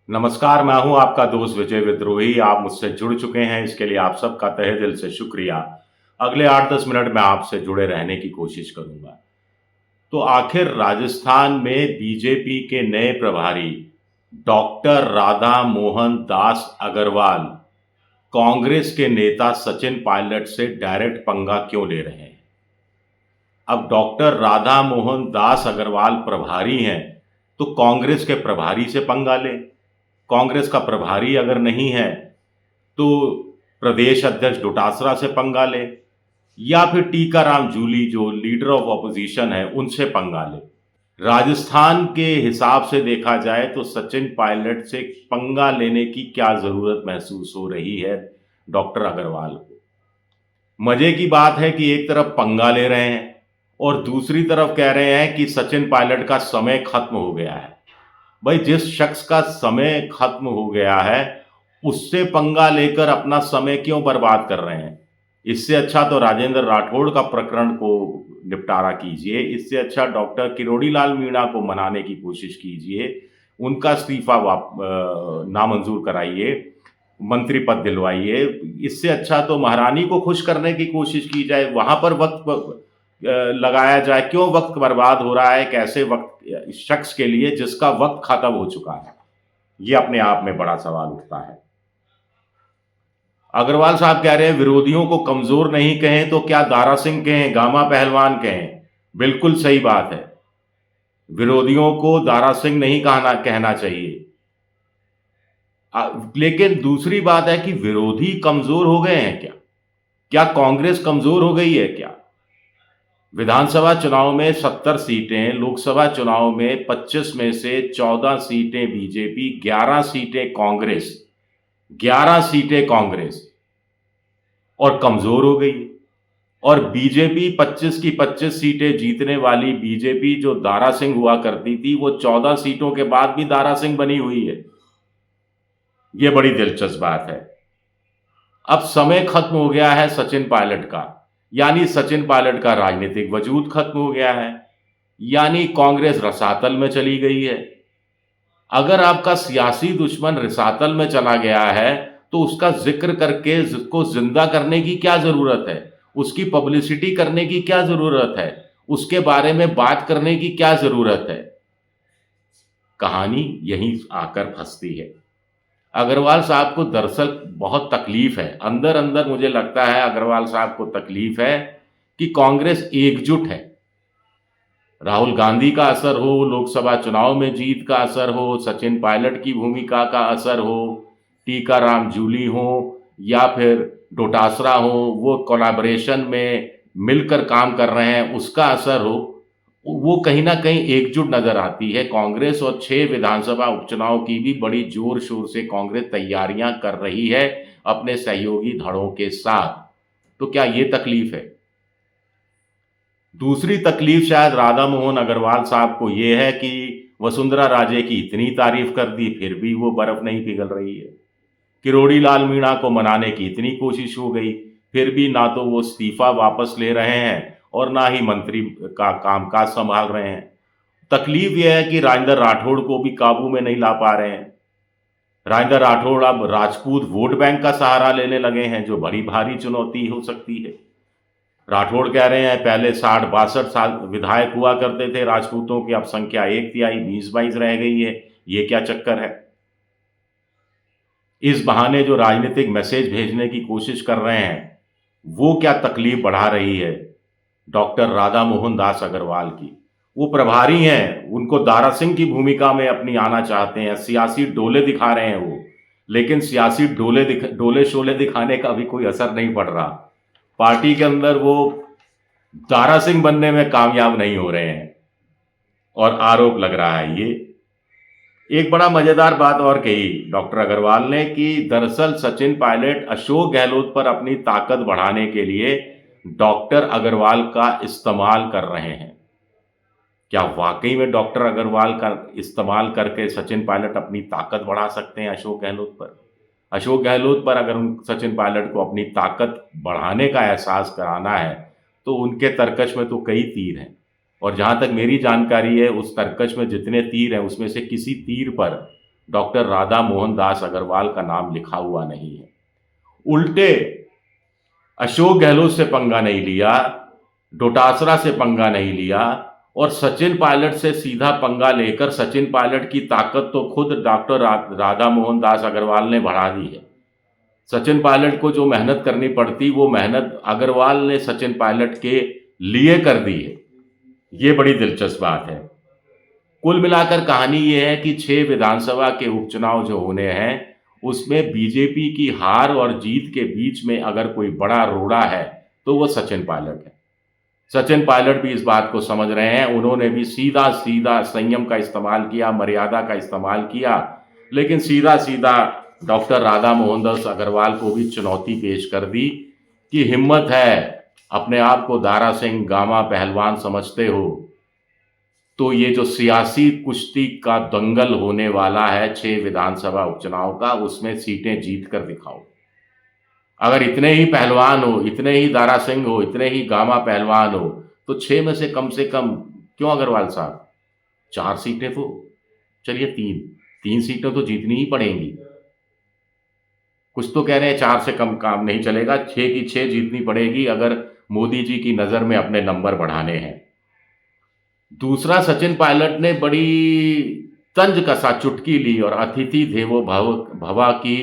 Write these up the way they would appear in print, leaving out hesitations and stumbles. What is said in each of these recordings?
नमस्कार, मैं हूँ आपका दोस्त विजय विद्रोही। आप मुझसे जुड़ चुके हैं, इसके लिए आप सबका तहे दिल से शुक्रिया। अगले 8-10 मिनट मैं आपसे जुड़े रहने की कोशिश करूँगा। तो आखिर राजस्थान में बीजेपी के नए प्रभारी डॉक्टर राधा मोहन दास अग्रवाल कांग्रेस के नेता सचिन पायलट से डायरेक्ट पंगा क्यों ले रहे हैं? अब डॉक्टर राधा मोहन दास अग्रवाल प्रभारी हैं, तो कांग्रेस के प्रभारी से पंगा लें। कांग्रेस का प्रभारी अगर नहीं है तो प्रदेश अध्यक्ष डोटासरा से पंगा ले, या फिर टीकाराम जूली जो लीडर ऑफ ऑपोजिशन है उनसे पंगा ले। राजस्थान के हिसाब से देखा जाए तो सचिन पायलट से पंगा लेने की क्या जरूरत महसूस हो रही है डॉक्टर अग्रवाल को। मजे की बात है कि एक तरफ पंगा ले रहे हैं और दूसरी तरफ कह रहे हैं कि सचिन पायलट का समय खत्म हो गया है। भाई, जिस शख्स का समय खत्म हो गया है उससे पंगा लेकर अपना समय क्यों बर्बाद कर रहे हैं? इससे अच्छा तो राजेंद्र राठौड़ का प्रकरण को निपटारा कीजिए। इससे अच्छा डॉक्टर किरोड़ी लाल मीणा को मनाने की कोशिश कीजिए, उनका इस्तीफा नामंजूर कराइए, मंत्री पद दिलवाइए। इससे अच्छा तो महारानी को खुश करने की कोशिश की जाए, वहां पर लगाया जाए। क्यों वक्त बर्बाद हो रहा है एक ऐसे वक्त शख्स के लिए जिसका वक्त खत्म हो चुका है? ये अपने आप में बड़ा सवाल उठता है। अग्रवाल साहब कह रहे हैं विरोधियों को कमजोर नहीं कहें तो क्या दारा सिंह कहें, गामा पहलवान कहें। बिल्कुल सही बात है, विरोधियों को दारा सिंह नहीं कहना चाहिए। लेकिन दूसरी बात है कि विरोधी कमजोर हो गए हैं क्या? क्या कांग्रेस कमजोर हो गई है क्या? विधानसभा चुनाव में 70 सीटें, लोकसभा चुनाव में 25 में से 14 सीटें बीजेपी, 11 सीटें कांग्रेस, 11 सीटें कांग्रेस, और कमजोर हो गई। और बीजेपी 25 की 25 सीटें जीतने वाली बीजेपी जो दारा सिंह हुआ करती थी, वो 14 सीटों के बाद भी दारा सिंह बनी हुई है। यह बड़ी दिलचस्प बात है। अब समय खत्म हो गया है सचिन पायलट का, यानी सचिन पायलट का राजनीतिक वजूद खत्म हो गया है, यानी कांग्रेस रसातल में चली गई है। अगर आपका सियासी दुश्मन रसातल में चला गया है तो उसका जिक्र करके उसको जिंदा करने की क्या जरूरत है? उसकी पब्लिसिटी करने की क्या जरूरत है? उसके बारे में बात करने की क्या जरूरत है? कहानी यहीं आकर फंसती है। अग्रवाल साहब को दरअसल बहुत तकलीफ है, अंदर अंदर मुझे लगता है अग्रवाल साहब को तकलीफ है कि कांग्रेस एकजुट है। राहुल गांधी का असर हो, लोकसभा चुनाव में जीत का असर हो, सचिन पायलट की भूमिका का असर हो, टीकाराम जूली हो या फिर डोटासरा हो, वो कोलैबोरेशन में मिलकर काम कर रहे हैं उसका असर हो, वो कहीं ना कहीं एकजुट नजर आती है। कांग्रेस और 6 विधानसभा उपचुनाव की भी बड़ी जोर शोर से कांग्रेस तैयारियां कर रही है अपने सहयोगी धड़ों के साथ। तो क्या ये तकलीफ है? दूसरी तकलीफ शायद राधा मोहन अग्रवाल साहब को यह है कि वसुंधरा राजे की इतनी तारीफ कर दी फिर भी वो बर्फ नहीं पिघल रही है। किरोड़ी लाल मीणा को मनाने की इतनी कोशिश हो गई, फिर भी ना तो वो इस्तीफा वापस ले रहे हैं और ना ही मंत्री का कामकाज संभाल रहे हैं। तकलीफ यह है कि राजेंद्र राठौड़ को भी काबू में नहीं ला पा रहे हैं। राजेंद्र राठौड़ अब राजपूत वोट बैंक का सहारा लेने लगे हैं, जो बड़ी भारी चुनौती हो सकती है। राठौड़ कह रहे हैं पहले 60-62 साल विधायक हुआ करते थे राजपूतों की, अब संख्या 1/3 20-22 रह गई है। ये क्या चक्कर है? इस बहाने जो राजनीतिक मैसेज भेजने की कोशिश कर रहे हैं वो क्या तकलीफ बढ़ा रही है डॉक्टर राधा मोहन दास अग्रवाल की? वो प्रभारी हैं, उनको दारा सिंह की भूमिका में अपनी आना चाहते हैं, सियासी डोले दिखा रहे हैं वो। लेकिन सियासी डोले शोले दिखाने का भी कोई असर नहीं पड़ रहा। पार्टी के अंदर वो दारा सिंह बनने में कामयाब नहीं हो रहे हैं और आरोप लग रहा है ये। एक बड़ा मजेदार बात और कही डॉक्टर अग्रवाल ने कि दरअसल सचिन पायलट अशोक गहलोत पर अपनी ताकत बढ़ाने के लिए डॉक्टर अग्रवाल का इस्तेमाल कर रहे हैं। क्या वाकई में डॉक्टर अग्रवाल का इस्तेमाल करके सचिन पायलट अपनी ताकत बढ़ा सकते हैं अशोक गहलोत पर? अशोक गहलोत पर अगर सचिन पायलट को अपनी ताकत बढ़ाने का एहसास कराना है तो उनके तरकश में तो कई तीर हैं, और जहां तक मेरी जानकारी है उस तरकश में जितने तीर हैं उसमें से किसी तीर पर डॉक्टर राधा मोहन दास अग्रवाल का नाम लिखा हुआ नहीं है। उल्टे अशोक गहलोत से पंगा नहीं लिया, डोटासरा से पंगा नहीं लिया और सचिन पायलट से सीधा पंगा लेकर सचिन पायलट की ताकत तो खुद डॉक्टर राधा मोहन दास अग्रवाल ने बढ़ा दी है। सचिन पायलट को जो मेहनत करनी पड़ती वो मेहनत अग्रवाल ने सचिन पायलट के लिए कर दी है। ये बड़ी दिलचस्प बात है। कुल मिलाकर कहानी ये है कि 6 विधानसभा के उपचुनाव जो होने हैं उसमें बीजेपी की हार और जीत के बीच में अगर कोई बड़ा रोड़ा है तो वो सचिन पायलट है। सचिन पायलट भी इस बात को समझ रहे हैं, उन्होंने भी सीधा सीधा संयम का इस्तेमाल किया, मर्यादा का इस्तेमाल किया, लेकिन सीधा सीधा डॉक्टर राधा मोहन दास अग्रवाल को भी चुनौती पेश कर दी कि हिम्मत है, अपने आप को दारा सिंह गामा पहलवान समझते हो तो ये जो सियासी कुश्ती का दंगल होने वाला है 6 विधानसभा उपचुनाव का, उसमें सीटें जीत कर दिखाओ। अगर इतने ही पहलवान हो, इतने ही दारा सिंह हो, इतने ही गामा पहलवान हो, तो 6 में से कम क्यों अग्रवाल साहब 4 सीटें तो, चलिए 3 सीटें तो जीतनी ही पड़ेंगी। कुछ तो कह रहे हैं 4 से कम काम नहीं चलेगा, 6 की 6 जीतनी पड़ेगी अगर मोदी जी की नज़र में अपने नंबर बढ़ाने हैं। दूसरा, सचिन पायलट ने बड़ी तंज कसा चुटकी ली और अतिथि देवो भव की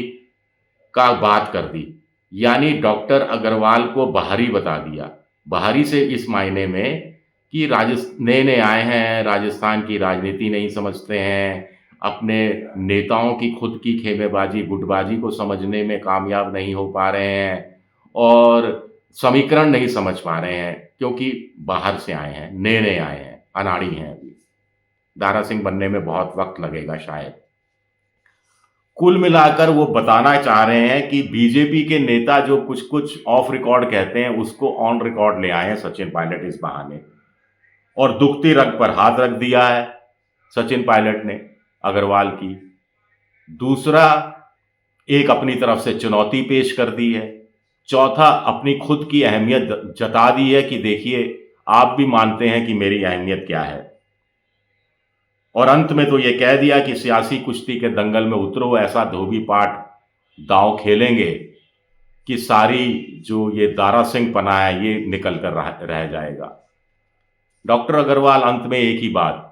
का बात कर दी, यानी डॉक्टर अग्रवाल को बाहरी बता दिया। बाहरी से इस मायने में कि नए नए आए हैं, राजस्थान की राजनीति नहीं समझते हैं, अपने नेताओं की खुद की खेमेबाजी गुटबाजी को समझने में कामयाब नहीं हो पा रहे हैं और समीकरण नहीं समझ पा रहे हैं क्योंकि बाहर से आए हैं, नए नए आए हैं, अनाड़ी हैं अभी। दारा सिंह बनने में बहुत वक्त लगेगा शायद। कुल मिलाकर वो बताना चाह रहे हैं कि बीजेपी के नेता जो कुछ कुछ ऑफ रिकॉर्ड कहते हैं उसको ऑन रिकॉर्ड ले आए हैं सचिन पायलट इस बहाने, और दुखती रग पर हाथ रख दिया है सचिन पायलट ने अग्रवाल की। दूसरा, एक अपनी तरफ से चुनौती पेश कर दी है। चौथा, अपनी खुद की अहमियत जता दी है कि देखिए आप भी मानते हैं कि मेरी अहमियत क्या है। और अंत में तो ये कह दिया कि सियासी कुश्ती के दंगल में उतरो, ऐसा धोबी पाट दांव खेलेंगे कि सारी जो ये दारा सिंह पना है ये निकल कर रह जाएगा। डॉक्टर अग्रवाल, अंत में एक ही बात,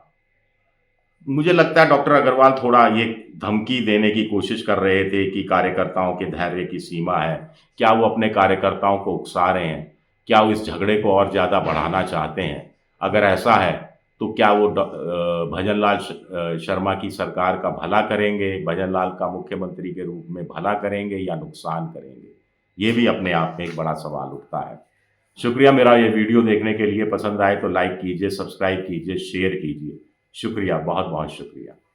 मुझे लगता है डॉक्टर अग्रवाल थोड़ा ये धमकी देने की कोशिश कर रहे थे कि कार्यकर्ताओं के धैर्य की सीमा है। क्या वो अपने कार्यकर्ताओं को उकसा रहे हैं? क्या वो इस झगड़े को और ज़्यादा बढ़ाना चाहते हैं? अगर ऐसा है तो क्या वो भजन लाल शर्मा की सरकार का भला करेंगे, भजन लाल का मुख्यमंत्री के रूप में भला करेंगे या नुकसान करेंगे? ये भी अपने आप में एक बड़ा सवाल उठता है। शुक्रिया, मेरा ये वीडियो देखने के लिए। पसंद आए तो लाइक कीजिए, सब्सक्राइब कीजिए, शेयर कीजिए। शुक्रिया, बहुत बहुत शुक्रिया।